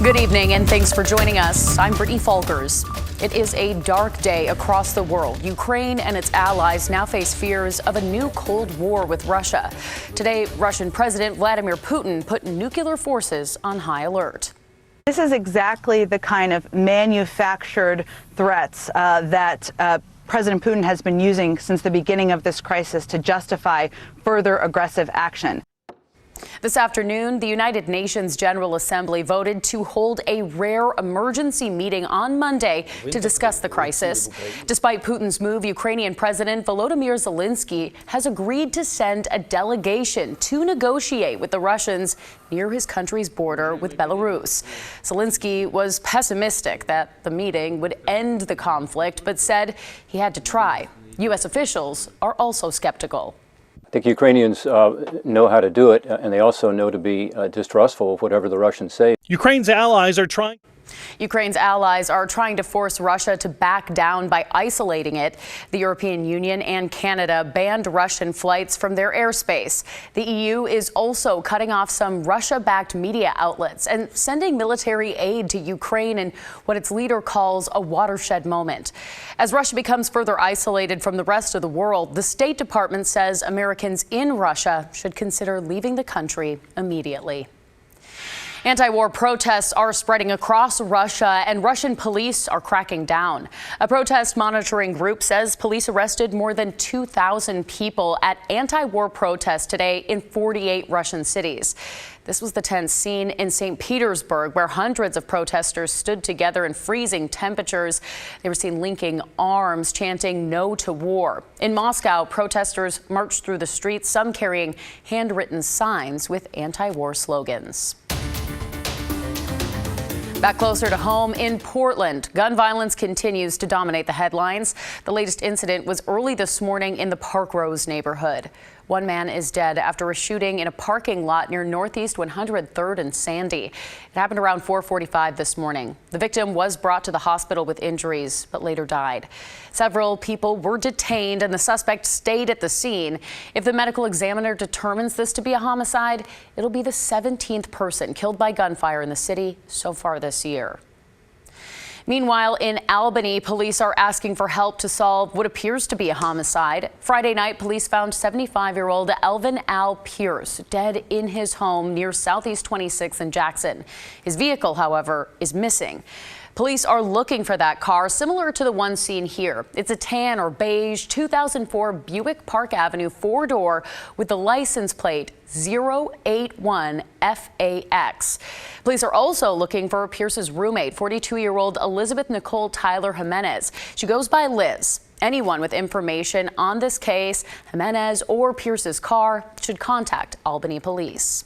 Good evening and thanks for joining us. I'm Brittany Falkers. It is a dark day across the world. Ukraine and its allies now face fears of a new Cold War with Russia. Today, Russian President Vladimir Putin put nuclear forces on high alert. This is exactly the kind of manufactured threats that President Putin has been using since the beginning of this crisis to justify further aggressive action. This afternoon, the United Nations General Assembly voted to hold a rare emergency meeting on Monday to discuss the crisis. Despite Putin's move, Ukrainian President Volodymyr Zelensky has agreed to send a delegation to negotiate with the Russians near his country's border with Belarus. Zelensky was pessimistic that the meeting would end the conflict, but said he had to try. U.S. officials are also skeptical. I think Ukrainians know how to do it, and they also know to be distrustful of whatever the Russians say. Ukraine's allies are trying to force Russia to back down by isolating it. The European Union and Canada banned Russian flights from their airspace. The EU is also cutting off some Russia-backed media outlets and sending military aid to Ukraine in what its leader calls a watershed moment. As Russia becomes further isolated from the rest of the world, the State Department says Americans in Russia should consider leaving the country immediately. Anti-war protests are spreading across Russia, and Russian police are cracking down. A protest monitoring group says police arrested more than 2,000 people at anti-war protests today in 48 Russian cities. This was the tense scene in St. Petersburg, where hundreds of protesters stood together in freezing temperatures. They were seen linking arms, chanting "No to war." In Moscow, protesters marched through the streets, some carrying handwritten signs with anti-war slogans. Back closer to home in Portland, gun violence continues to dominate the headlines. The latest incident was early this morning in the Park Rose neighborhood. One man is dead after a shooting in a parking lot near Northeast 103rd and Sandy. It happened around 4:45 this morning. The victim was brought to the hospital with injuries, but later died. Several people were detained and the suspect stayed at the scene. If the medical examiner determines this to be a homicide, it'll be the 17th person killed by gunfire in the city so far this year. Meanwhile, in Albany, police are asking for help to solve what appears to be a homicide. Friday night, police found 75-year-old Elvin Al Pierce dead in his home near Southeast 26th in Jackson. His vehicle, however, is missing. Police are looking for that car, similar to the one seen here. It's a tan or beige 2004 Buick Park Avenue four-door with the license plate 081FAX. Police are also looking for Pierce's roommate, 42-year-old Elizabeth Nicole Tyler Jimenez. She goes by Liz. Anyone with information on this case, Jimenez or Pierce's car, should contact Albany Police.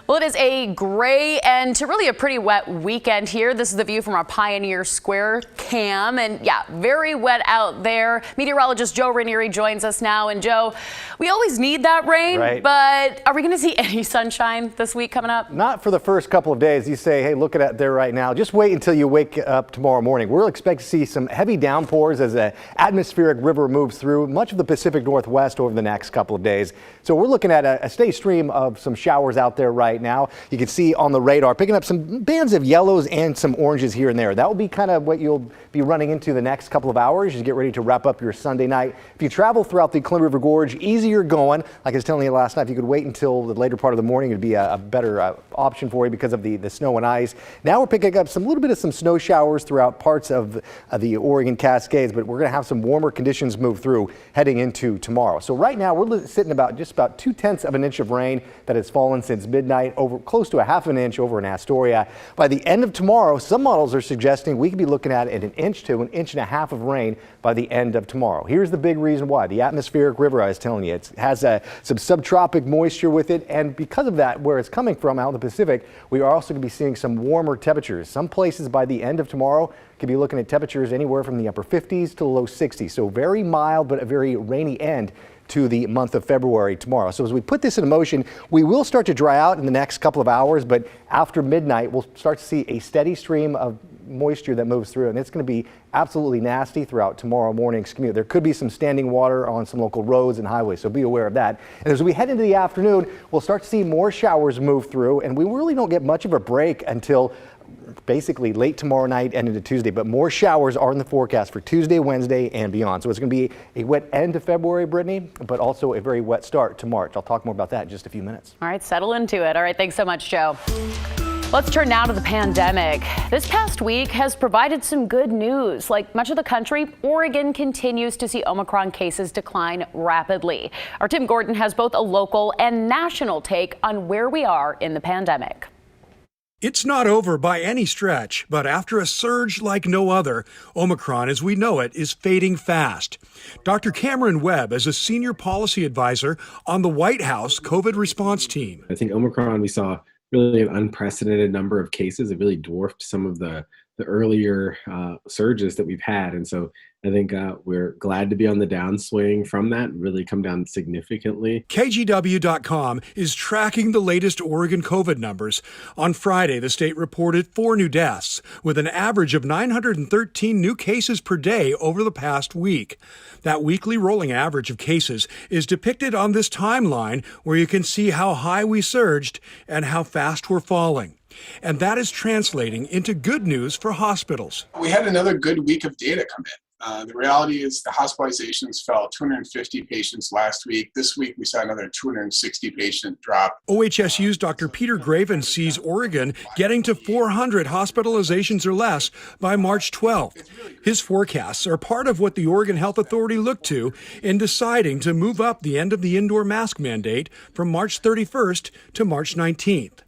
Well, it is a gray and to really a pretty wet weekend here. This is the view from our Pioneer Square cam. And yeah, very wet out there. Meteorologist Joe Ranieri joins us now. And Joe, we always need that rain, right? But are we going to see any sunshine this week coming up? Not for the first couple of days. You say, hey, look at it there right now. Just wait until you wake up tomorrow morning. We'll expect to see some heavy downpours as an atmospheric river moves through much of the Pacific Northwest over the next couple of days. So we're looking at a steady stream of some showers out there right now. You can see on the radar picking up some bands of yellows and some oranges here and there. That will be kind of what you'll be running into the next couple of hours as you get ready to wrap up your Sunday night. If you travel throughout the Columbia River Gorge, easier going. Like I was telling you last night, if you could wait until the later part of the morning, it'd be a better option for you because of the snow and ice. Now we're picking up some little bit of some snow showers throughout parts of the Oregon Cascades, but we're going to have some warmer conditions move through heading into tomorrow. So right now we're sitting just about 2/10 of an inch of rain that has fallen since midnight, over close to a half an inch over in Astoria. By the end of tomorrow, some models are suggesting we could be looking at an inch to an inch and a half of rain by the end of tomorrow. Here's the big reason why. The atmospheric river, I was telling you, it has some subtropic moisture with it, and because of that, where it's coming from out in the Pacific, we are also going to be seeing some warmer temperatures. Some places by the end of tomorrow could be looking at temperatures anywhere from the upper 50s to the low 60s. So very mild, but a very rainy end to the month of February tomorrow. So as we put this in motion, we will start to dry out in the next couple of hours, but after midnight, we'll start to see a steady stream of moisture that moves through, and it's going to be absolutely nasty throughout tomorrow morning's commute. There could be some standing water on some local roads and highways, so be aware of that. And as we head into the afternoon, we'll start to see more showers move through, and we really don't get much of a break until basically late tomorrow night and into Tuesday, but more showers are in the forecast for Tuesday, Wednesday, and beyond. So it's going to be a wet end to February, Brittany, but also a very wet start to March. I'll talk more about that in just a few minutes. All right, settle into it. All right, thanks so much, Joe. Let's turn now to the pandemic. This past week has provided some good news. Like much of the country, Oregon continues to see Omicron cases decline rapidly. Our Tim Gordon has both a local and national take on where we are in the pandemic. It's not over by any stretch, but after a surge like no other, Omicron as we know it is fading fast. Dr. Cameron Webb is a senior policy advisor on the White House COVID response team. I think Omicron, we saw really an unprecedented number of cases. It really dwarfed some of the earlier surges that we've had. And so I think we're glad to be on the downswing from that, really come down significantly. KGW.com is tracking the latest Oregon COVID numbers. On Friday, the state reported 4 new deaths, with an average of 913 new cases per day over the past week. That weekly rolling average of cases is depicted on this timeline, where you can see how high we surged and how fast we're falling. And that is translating into good news for hospitals. We had another good week of data come in. The reality is the hospitalizations fell 250 patients last week. This week, we saw another 260 patient drop. OHSU's Dr. Peter Graven sees Oregon getting to 400 hospitalizations or less by March 12th. His forecasts are part of what the Oregon Health Authority looked to in deciding to move up the end of the indoor mask mandate from March 31st to March 19th.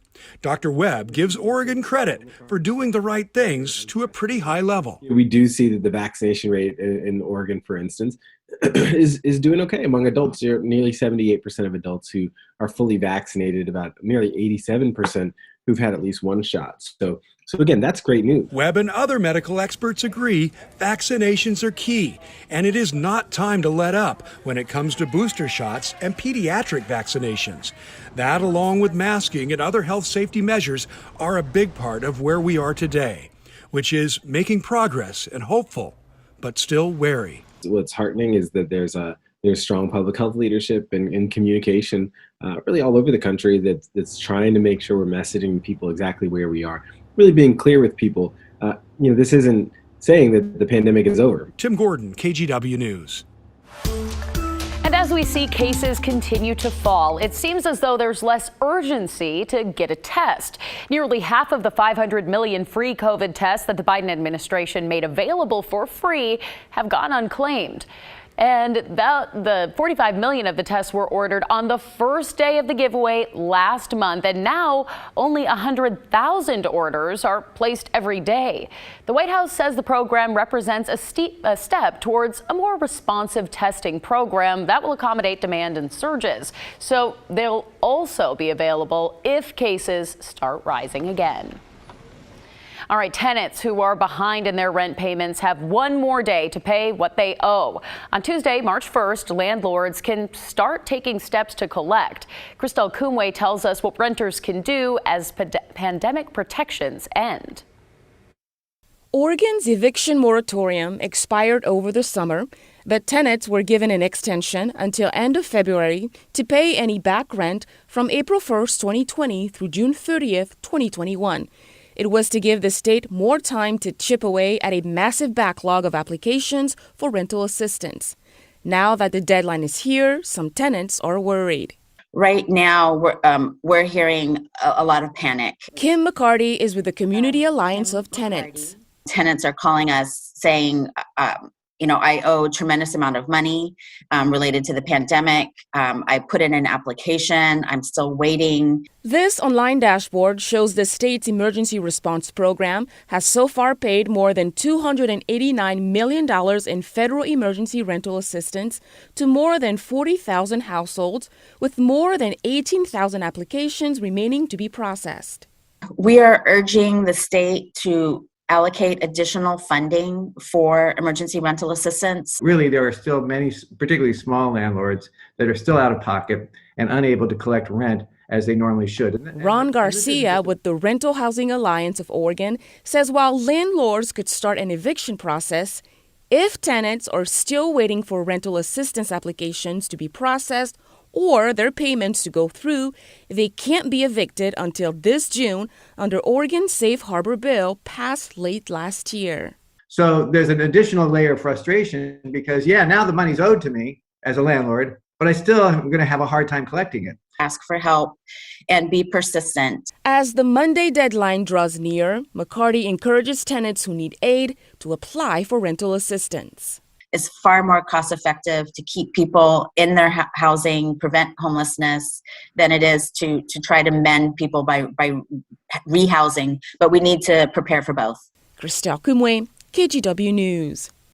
Dr. Webb gives Oregon credit for doing the right things to a pretty high level. We do see that the vaccination rate in Oregon, for instance, is doing okay among adults. There are nearly 78% of adults who are fully vaccinated, about nearly 87% who've had at least one shot. So again, that's great news. Webb and other medical experts agree vaccinations are key, and it is not time to let up when it comes to booster shots and pediatric vaccinations. That, along with masking and other health safety measures, are a big part of where we are today, which is making progress and hopeful, but still wary. What's heartening is that there's strong public health leadership and communication really all over the country that's trying to make sure we're messaging people exactly where we are. Really being clear with people. This isn't saying that the pandemic is over. Tim Gordon, KGW News. And as we see cases continue to fall, it seems as though there's less urgency to get a test. Nearly half of the 500 million free COVID tests that the Biden administration made available for free have gone unclaimed. And the 45 million of the tests were ordered on the first day of the giveaway last month. And now only 100,000 orders are placed every day. The White House says the program represents a step towards a more responsive testing program that will accommodate demand and surges. So they'll also be available if cases start rising again. All right, tenants who are behind in their rent payments have one more day to pay what they owe. On Tuesday, March 1st, landlords can start taking steps to collect. Christelle Kumwe tells us what renters can do as pandemic protections end. Oregon's eviction moratorium expired over the summer, but tenants were given an extension until end of February to pay any back rent from April 1st, 2020 through June 30th, 2021. It was to give the state more time to chip away at a massive backlog of applications for rental assistance. Now that the deadline is here, some tenants are worried. Right now, we're hearing a lot of panic. Kim McCarty is with the Community Alliance of Tenants. Tenants are calling us saying, I owe a tremendous amount of money related to the pandemic. I put in an application. I'm still waiting. This online dashboard shows the state's emergency response program has so far paid more than $289 million in federal emergency rental assistance to more than 40,000 households, with more than 18,000 applications remaining to be processed. We are urging the state to allocate additional funding for emergency rental assistance. Really, there are still many, particularly small landlords, that are still out of pocket and unable to collect rent as they normally should. Ron Garcia with the Rental Housing Alliance of Oregon says while landlords could start an eviction process, if tenants are still waiting for rental assistance applications to be processed or their payments to go through, they can't be evicted until this June under Oregon's Safe Harbor bill passed late last year. So there's an additional layer of frustration because, now the money's owed to me as a landlord, but I still am going to have a hard time collecting it. Ask for help and be persistent. As the Monday deadline draws near, McCarty encourages tenants who need aid to apply for rental assistance. It's far more cost effective to keep people in their housing, prevent homelessness, than it is to try to mend people by rehousing. But we need to prepare for both. Christelle Kumwe, KGW News.